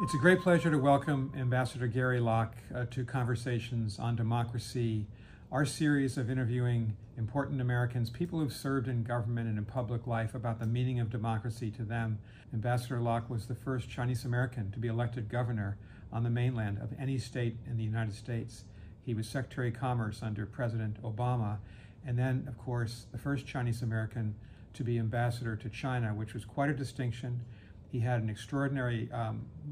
It's a great pleasure to welcome Ambassador Gary Locke to Conversations on Democracy, our series of interviewing important Americans, people who've served in government and in public life, about the meaning of democracy to them. Ambassador Locke was the first Chinese American to be elected governor on the mainland of any state in the United States. He was Secretary of Commerce under President Obama, and then, of course, the first Chinese American to be ambassador to China, which was quite a distinction. He had an extraordinary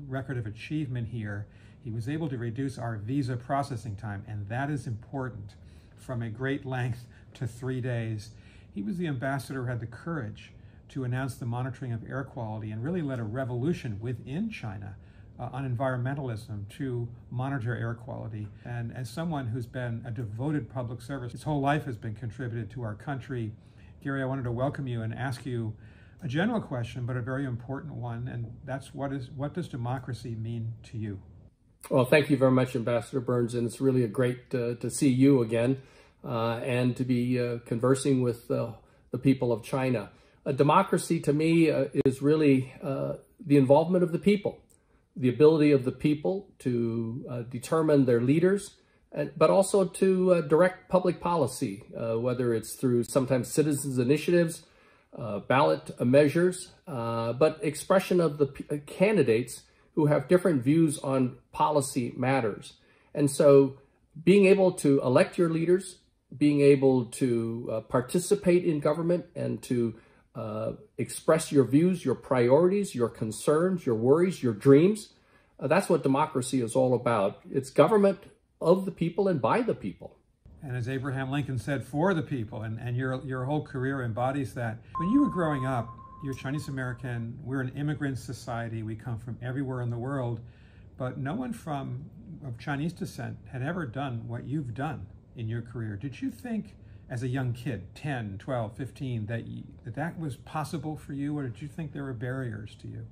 record of achievement here. He was able to reduce our visa processing time, and that is important, from a great length to 3 days. He was the ambassador who had the courage to announce the monitoring of air quality and really led a revolution within China on environmentalism to monitor air quality. And as someone who's been a devoted public servant, his whole life has been contributed to our country. Gary, I wanted to welcome you and ask you a general question, but a very important one, and that's what does democracy mean to you? Well, thank you very much, Ambassador Burns, and it's really great to see you again and to be conversing with the people of China. A democracy to me is really the involvement of the people, the ability of the people to determine their leaders, but also to direct public policy, whether it's through sometimes citizens' initiatives, ballot measures, but expression of the candidates who have different views on policy matters. And so being able to elect your leaders, being able to participate in government and to express your views, your priorities, your concerns, your worries, your dreams, that's what democracy is all about. It's government of the people and by the people. And as Abraham Lincoln said, for the people, and your whole career embodies that. When you were growing up, you're Chinese American, we're an immigrant society, we come from everywhere in the world, but no one of Chinese descent had ever done what you've done in your career. Did you think as a young kid, 10, 12, 15, that was possible for you, or did you think there were barriers to you?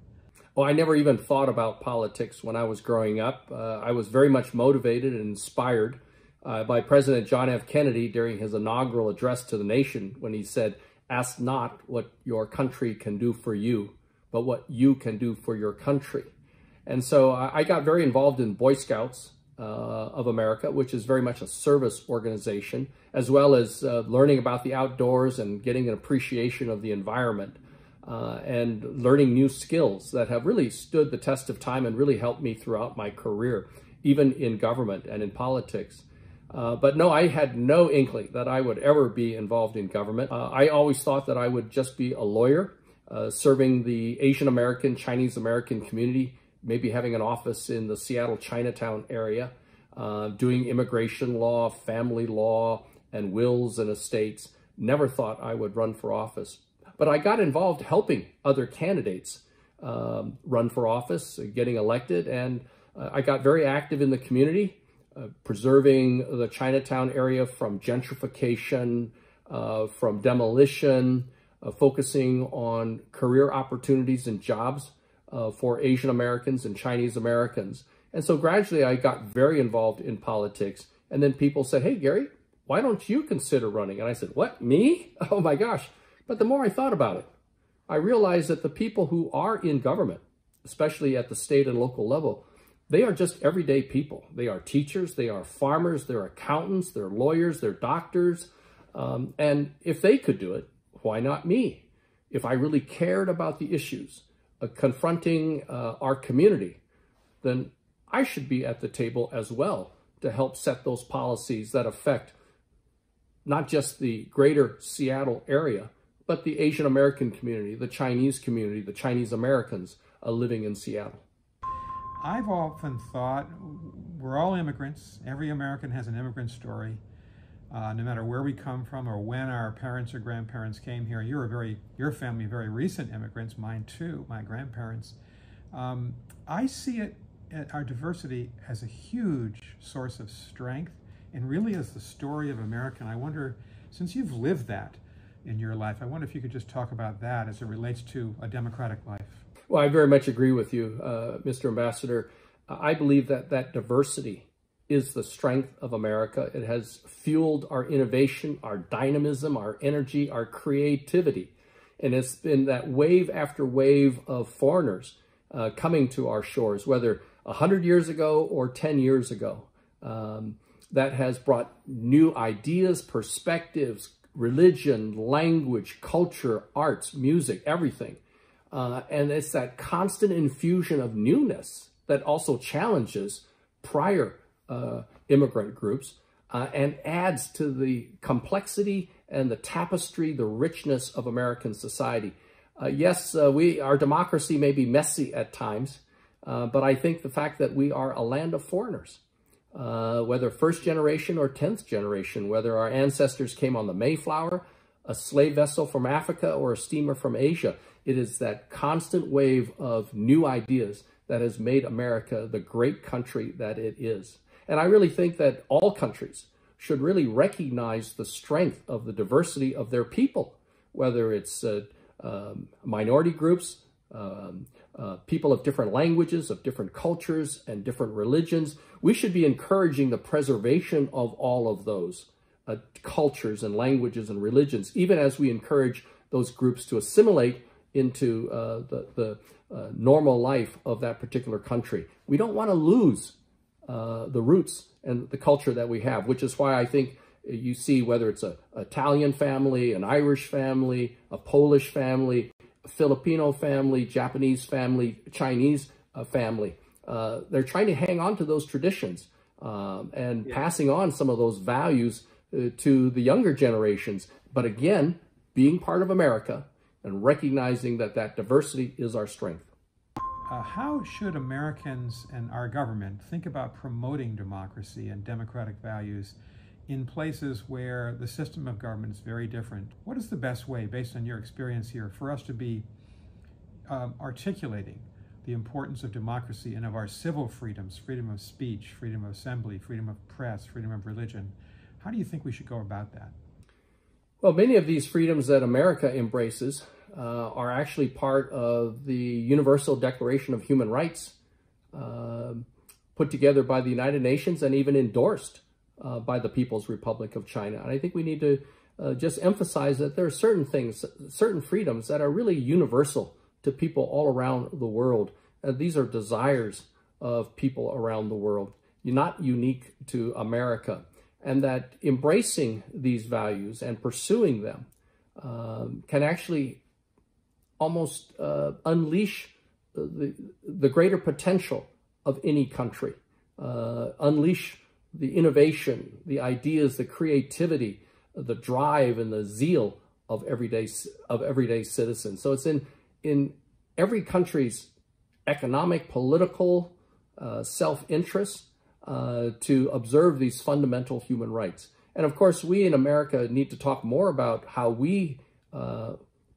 Well, I never even thought about politics when I was growing up. I was very much motivated and inspired by President John F. Kennedy during his inaugural address to the nation when he said, "Ask not what your country can do for you, but what you can do for your country." And so I got very involved in Boy Scouts of America, which is very much a service organization, as well as learning about the outdoors and getting an appreciation of the environment and learning new skills that have really stood the test of time and really helped me throughout my career, even in government and in politics. But no, I had no inkling that I would ever be involved in government. I always thought that I would just be a lawyer, serving the Asian American, Chinese American community, maybe having an office in the Seattle Chinatown area, doing immigration law, family law, and wills and estates. Never thought I would run for office. But I got involved helping other candidates run for office, getting elected, and I got very active in the community. Preserving the Chinatown area from gentrification, from demolition, focusing on career opportunities and jobs for Asian Americans and Chinese Americans. And so gradually I got very involved in politics. And then people said, "Hey, Gary, why don't you consider running?" And I said, "What, me? Oh my gosh." But the more I thought about it, I realized that the people who are in government, especially at the state and local level, they are just everyday people. They are teachers, they are farmers, they're accountants, they're lawyers, they're doctors. And if they could do it, why not me? If I really cared about the issues confronting our community, then I should be at the table as well to help set those policies that affect not just the greater Seattle area, but the Asian American community, the Chinese community, the Chinese Americans living in Seattle. I've often thought we're all immigrants. Every American has an immigrant story, no matter where we come from or when our parents or grandparents came here. Your family, very recent immigrants, mine too, my grandparents. I see our diversity as a huge source of strength and really as the story of America. And I wonder, since you've lived that in your life, I wonder if you could just talk about that as it relates to a democratic life. Well, I very much agree with you, Mr. Ambassador. I believe that diversity is the strength of America. It has fueled our innovation, our dynamism, our energy, our creativity. And it's been that wave after wave of foreigners coming to our shores, whether 100 years ago or 10 years ago. That has brought new ideas, perspectives, religion, language, culture, arts, music, everything. And it's that constant infusion of newness that also challenges prior immigrant groups and adds to the complexity and the tapestry, the richness of American society. Yes, our democracy may be messy at times, but I think the fact that we are a land of foreigners, whether first generation or 10th generation, whether our ancestors came on the Mayflower, a slave vessel from Africa, or a steamer from Asia, it is that constant wave of new ideas that has made America the great country that it is. And I really think that all countries should really recognize the strength of the diversity of their people, whether it's minority groups, people of different languages, of different cultures and different religions. We should be encouraging the preservation of all of those cultures and languages and religions, even as we encourage those groups to assimilate into the normal life of that particular country. We don't want to lose the roots and the culture that we have, which is why I think you see whether it's an Italian family, an Irish family, a Polish family, a Filipino family, Japanese family, Chinese family. They're trying to hang on to those traditions and passing on some of those values to the younger generations. But again, being part of America and recognizing that that diversity is our strength. How should Americans and our government think about promoting democracy and democratic values in places where the system of government is very different? What is the best way, based on your experience here, for us to be articulating the importance of democracy and of our civil freedoms, freedom of speech, freedom of assembly, freedom of press, freedom of religion? How do you think we should go about that? Well, many of these freedoms that America embraces are actually part of the Universal Declaration of Human Rights, put together by the United Nations and even endorsed by the People's Republic of China. And I think we need to just emphasize that there are certain things, certain freedoms that are really universal to people all around the world. These are desires of people around the world, not unique to America. And that embracing these values and pursuing them can actually almost unleash the greater potential of any country, unleash the innovation, the ideas, the creativity, the drive, and the zeal of everyday citizens. So it's in every country's economic, political self-interest to observe these fundamental human rights. And of course, we in America need to talk more about how we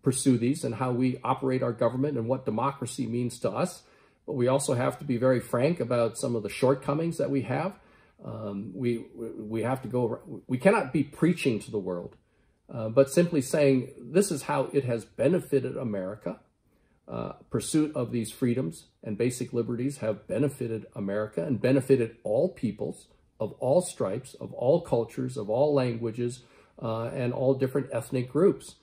pursue these and how we operate our government and what democracy means to us. But we also have to be very frank about some of the shortcomings that we have. We have to go, we cannot be preaching to the world, but simply saying this is how it has benefited America. Pursuit of these freedoms and basic liberties have benefited America and benefited all peoples of all stripes, of all cultures, of all languages, and all different ethnic groups.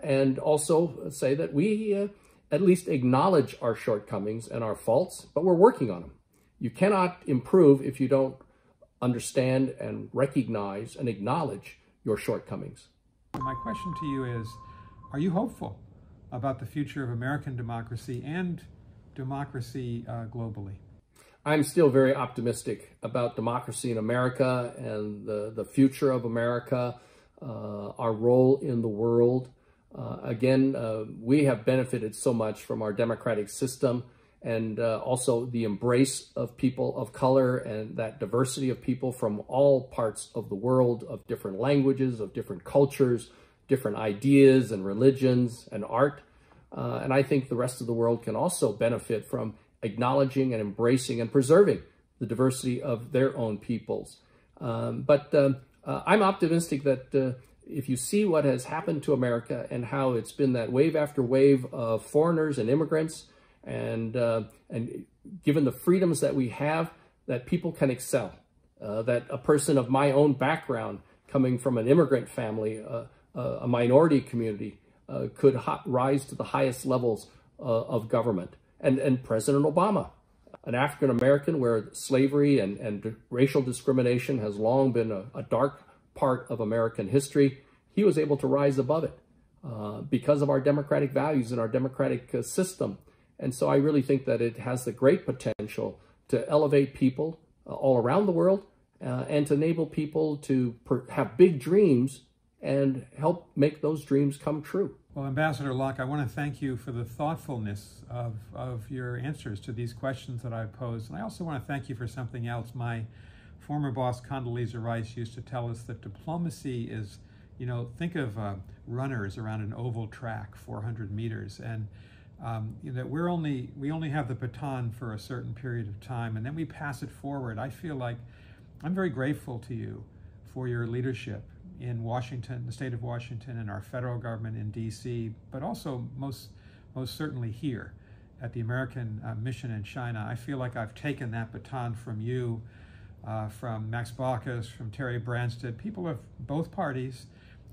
And also say that we at least acknowledge our shortcomings and our faults, but we're working on them. You cannot improve if you don't understand and recognize and acknowledge your shortcomings. My question to you is, are you hopeful about the future of American democracy and democracy globally? I'm still very optimistic about democracy in America and the future of America, our role in the world. Again, we have benefited so much from our democratic system and also the embrace of people of color and that diversity of people from all parts of the world, of different languages, of different cultures, different ideas and religions and art. And I think the rest of the world can also benefit from acknowledging and embracing and preserving the diversity of their own peoples. But I'm optimistic that if you see what has happened to America and how it's been that wave after wave of foreigners and immigrants, and given the freedoms that we have, that people can excel, that a person of my own background, coming from an immigrant family, a minority community, could rise to the highest levels of government. and President Obama, an African American where slavery and racial discrimination has long been a dark part of American history. He was able to rise above it because of our democratic values and our democratic system. And so I really think that it has the great potential to elevate people all around the world and to enable people to have big dreams and help make those dreams come true. Well, Ambassador Locke, I want to thank you for the thoughtfulness of your answers to these questions that I've posed. And I also want to thank you for something else. My former boss, Condoleezza Rice, used to tell us that diplomacy is, think of runners around an oval track, 400 meters. And that we only have the baton for a certain period of time, and then we pass it forward. I feel like I'm very grateful to you for your leadership in Washington, the state of Washington, and our federal government in DC, but also most certainly here at the American mission in China. I feel like I've taken that baton from you, from Max Baucus, from Terry Branstad, people of both parties,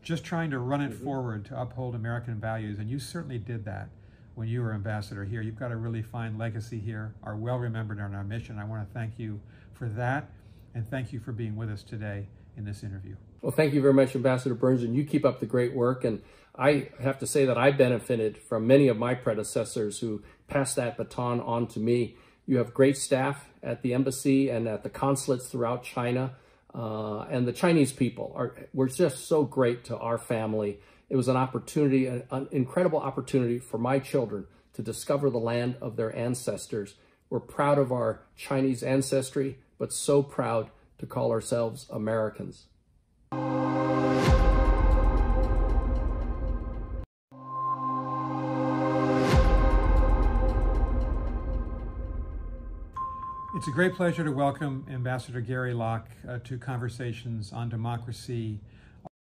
just trying to run it forward to uphold American values, and you certainly did that when you were ambassador here. You've got a really fine legacy here, are well remembered on our mission. I want to thank you for that, and thank you for being with us today in this interview. Well, thank you very much, Ambassador Burns, and you keep up the great work. And I have to say that I benefited from many of my predecessors who passed that baton on to me. You have great staff at the embassy and at the consulates throughout China, and the Chinese people were just so great to our family. It was an opportunity, an incredible opportunity for my children to discover the land of their ancestors. We're proud of our Chinese ancestry, but so proud to call ourselves Americans. It's a great pleasure to welcome Ambassador Gary Locke to Conversations on Democracy,